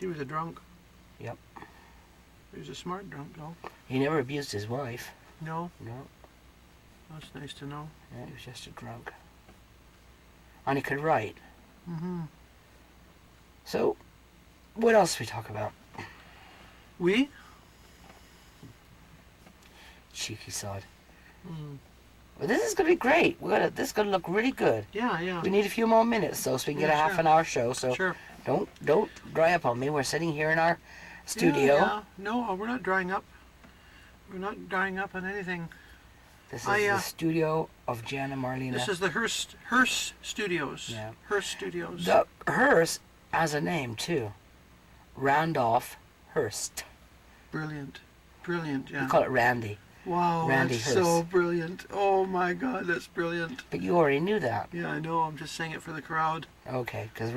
He was a drunk. Yep. He was a smart drunk, though. He never abused his wife. No? No. That's nice to know. Yeah, he was just a drunk. And he could write. Mm-hmm. So, what else we talk about? We? Cheeky sod. Mm. Well, this is going to be great. This is going to look really good. Yeah, yeah. We need a few more minutes, though, so we can get a half an hour show. So sure. Don't dry up on me. We're sitting here in our studio. Yeah. No, we're not drying up. We're not drying up on anything. This is the studio of Jan and Marlena. This is the Hearse Studios. Yeah. Hearse Studios. The Hearse has a name, too. Randolph Hearst. Brilliant. Brilliant, yeah. We call it Randy. Wow, Randy that's Hearst. so brilliant. Oh my God, that's brilliant. But you already knew that. Yeah, I know. I'm just saying it for the crowd. Okay, because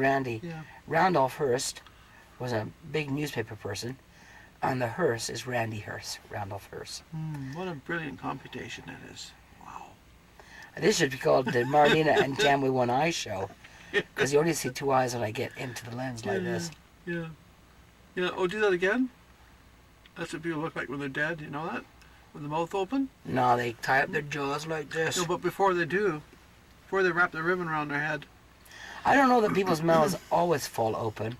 Randolph Hearst was a big newspaper person, and the Hearse is Randy Hearst, Randolph Hearst. What a brilliant computation that is. Wow. This should be called the Marlena and Jan with One Eye show, because you only see two eyes when I get into the lens like this. Yeah. Yeah. Oh, do that again? That's what people look like when they're dead. You know that? With the mouth open? No, they tie up their jaws like this. No, but before they wrap the ribbon around their head. I don't know that people's mouths always fall open.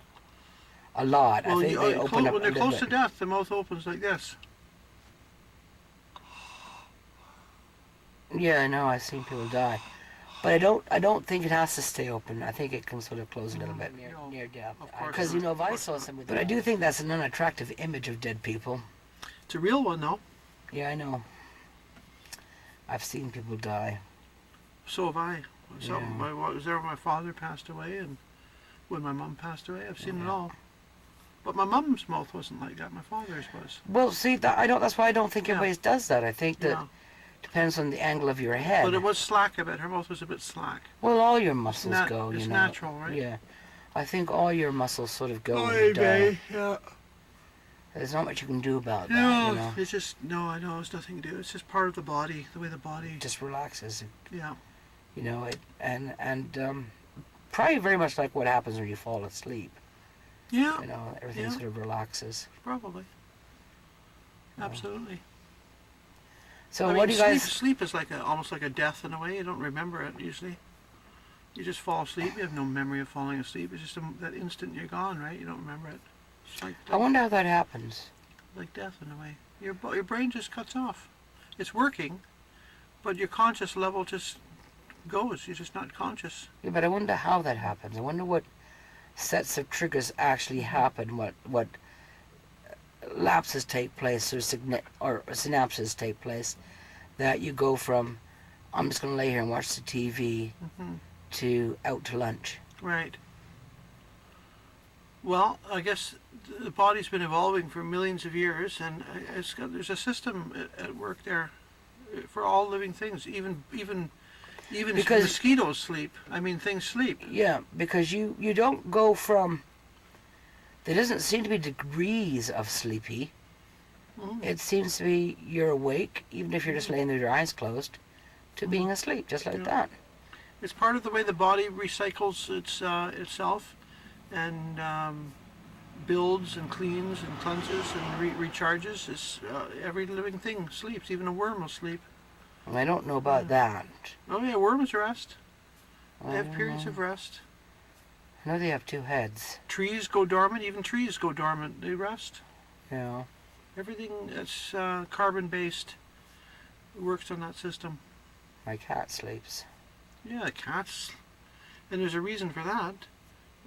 A lot. Well, I think they open up when they're a little close bit. to death, the mouth opens like this. Yeah, I know. I've seen people die, but I don't think it has to stay open. I think it can sort of close a little bit near death. Because if I saw somebody, but I do think that's an unattractive image of dead people. It's a real one, though. Yeah, I know. I've seen people die. So have I. I was there when my father passed away, and when my mum passed away. I've seen it all. But my mum's mouth wasn't like that. My father's was. Well, see, that's why I don't think everybody does that. I think that depends on the angle of your head. But it was slack a bit. Her mouth was a bit slack. Well, all your muscles go, It's you know. natural, right? Yeah. I think all your muscles sort of go. Yeah. There's not much you can do about that, No, you know. it's just, I know, it's nothing to do. It's just part of the body, the way the body... Just relaxes. Yeah. You know, probably very much like what happens when you fall asleep. Yeah. You know, everything sort of relaxes. Probably. Absolutely. So what do you guys... Sleep is almost like a death in a way. You don't remember it usually. You just fall asleep. You have no memory of falling asleep. It's just that instant you're gone, right? You don't remember it. It's like I wonder how that happens. Like death in a way. Your brain just cuts off. It's working, but your conscious level just goes. You're just not conscious. Yeah, but I wonder how that happens. I wonder what sets of triggers actually happen, what lapses take place or synapses take place, that you go from, I'm just going to lay here and watch the TV, to out to lunch. Right. Well, I guess the body's been evolving for millions of years, and there's a system at work there for all living things, even because mosquitoes sleep. I mean, things sleep. Yeah, because you don't go from... There doesn't seem to be degrees of sleepy. It seems to be you're awake, even if you're just laying there with your eyes closed, to being asleep, just like that. It's part of the way the body recycles itself, and builds and cleans and cleanses and recharges. Every living thing sleeps. Even a worm will sleep. I don't know about that. Oh yeah, worms rest. They have periods of rest. I know they have two heads. Trees go dormant. Even trees go dormant. They rest. Yeah. Everything that's carbon-based works on that system. My cat sleeps. Yeah, cats. And there's a reason for that.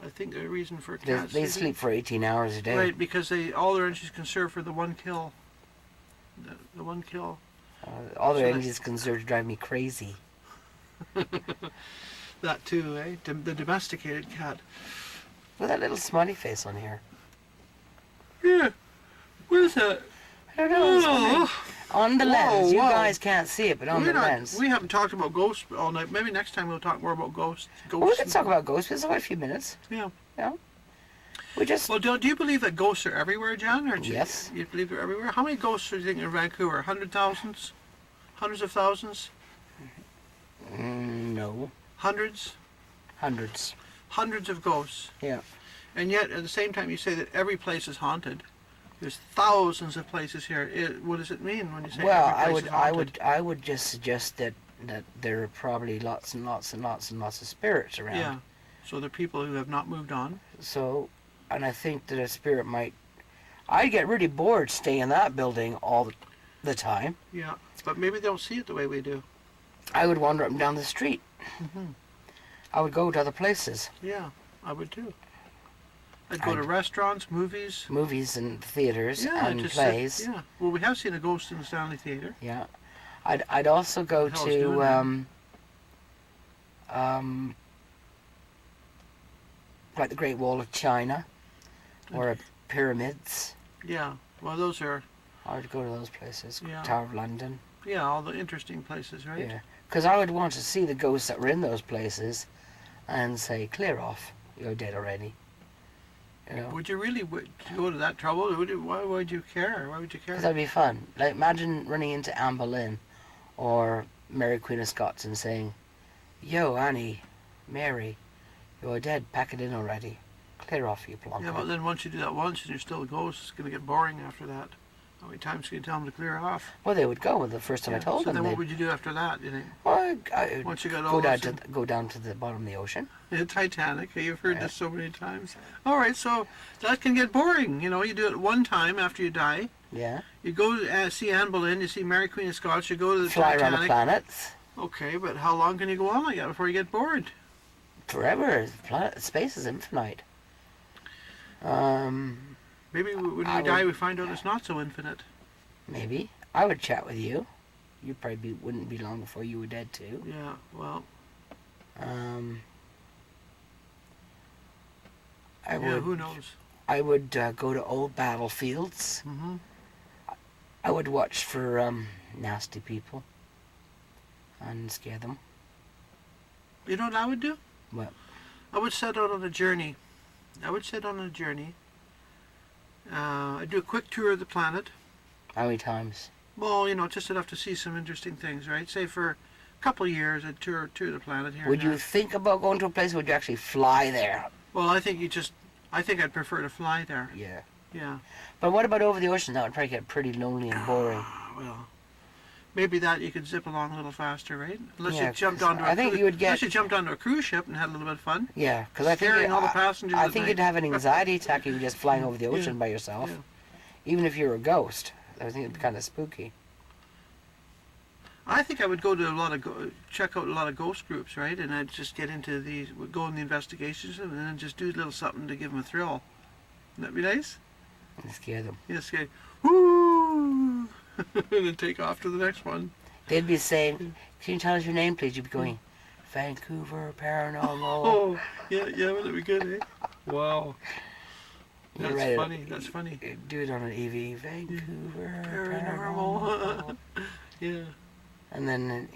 I think the reason for cats... They sleep for 18 hours a day. Right, because all their energy is conserved for the one kill. The one kill. All their energy is conserved to drive me crazy. That too, eh? The domesticated cat. Look at that little smiley face on here. Yeah. What is that? I don't know. On the lens. You guys can't see it, but on the lens. We haven't talked about ghosts all night. Maybe next time we'll talk more about ghosts. Well, we can talk about ghosts. It's only a few minutes. Yeah. Yeah. We just... Well, do you believe that ghosts are everywhere, Jan? Or yes. You believe they're everywhere? How many ghosts do you think in Vancouver? 100,000? Hundreds of thousands? No. Hundreds? Hundreds. Hundreds of ghosts. Yeah. And yet, at the same time, you say that every place is haunted. There's thousands of places here. What does it mean when you say Well, every place is haunted? I would just suggest that there are probably lots and lots and lots and lots of spirits around. Yeah. So the people who have not moved on. So, and I think that a spirit might. I'd get really bored staying in that building all the time. Yeah. But maybe they don't see it the way we do. I would wander up and down the street. Hmm. I would go to other places. Yeah, I would too. I'd go to restaurants, movies. Movies and theaters Yeah, and just plays. yeah. Well, we have seen a ghost in the Stanley Theatre. Yeah. I'd also go What the hell is doing to like the Great Wall of China or pyramids. Yeah. Well, those are I would go to those places. Yeah. Tower of London. all the interesting places, right? Yeah. Because I would want to see the ghosts that were in those places and say, clear off. You're dead already. You know? Would you really go to that trouble? Why would you care? Why would you care? Because that'd be fun. Like, imagine running into Anne Boleyn or Mary Queen of Scots and saying, yo, Annie, Mary, you're dead. Pack it in already. Clear off, you plonker. Yeah, but then once you do that once and you're still a ghost, it's going to get boring after that. How many times can you tell them to clear off? Well, they would go the first time I told so them. then what would you do after that, you think? Well, I Once you got go all down those go down to the bottom of the ocean. in Titanic, you've heard Yeah. this so many times. All right, so that can get boring. You know, you do it one time after you die. Yeah. You go to see Anne Boleyn, you see Mary Queen of Scots, you go to the Fly Titanic. around the planets. Okay, but how long can you go on like that before you get bored? Forever. Space is infinite. Maybe when I we die, would- we find out it's not so infinite. Maybe. I would chat with you. You probably wouldn't be long before you were dead too. Yeah, well, I yeah, would. who knows? I would go to old battlefields. Hmm. I would watch for nasty people and scare them. You know what I would do? What? I would set out on a journey. I'd do a quick tour of the planet. How many times? Well, you know, just enough to see some interesting things, right? Say for a couple of years, I'd tour the planet here. Would and you there. think about going to a place? Or would you actually fly there? Well, I think I'd prefer to fly there. Yeah. Yeah. But what about over the ocean? That would probably get pretty lonely and boring. Well, maybe that you could zip along a little faster, right? Unless Yeah, you jumped 'cause onto I think you would get- unless you jumped onto a cruise ship and had a little bit of fun. Yeah, because I think Scaring all the passengers I at think night. you'd have an anxiety attack if you were just flying over the Yeah, ocean by yourself. yeah. Even if you were a ghost, I think it'd be kind of spooky. I think I would go to check out a lot of ghost groups, right? And I'd just get into go in the investigations and then just do a little something to give them a thrill. Wouldn't that be nice? And scare them. Yes, okay. Woo! And then take off to the next one. They'd be saying, "Can you tell us your name, please?" You'd be going, "Vancouver Paranormal." Oh, yeah, wouldn't it be good, eh? Wow. You That's write it- funny. That's funny. Do it on an EV. Vancouver Paranormal. Yeah. And then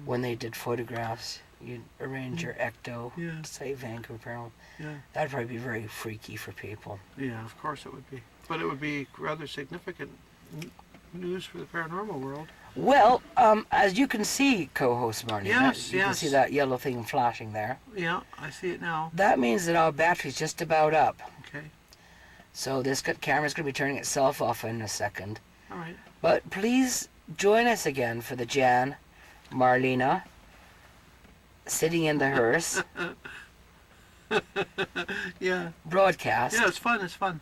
when they did photographs, you'd arrange your ecto Yeah. to say Vancouver Paranormal. Yeah. That'd probably be very freaky for people. Yeah, of course it would be. But it would be rather significant news for the paranormal world. Well, as you can see, co-host Marlena, Yes, you can yes. see that yellow thing flashing there. Yeah, I see it now. That means that our battery's just about up. Okay. So this camera's going to be turning itself off in a second. All right. But please join us again for the Jan, Marlena, sitting in the hearse Yeah. broadcast. Yeah, it's fun. It's fun.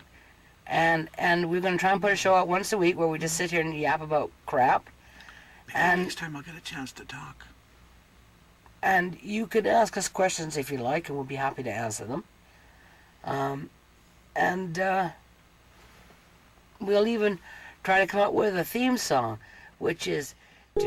And we're going to try and put a show out once a week where we just sit here and yap about crap. Maybe And- next time I'll get a chance to talk. And you could ask us questions if you like, and we'll be happy to answer them. We'll even try to come up with a theme song, which is do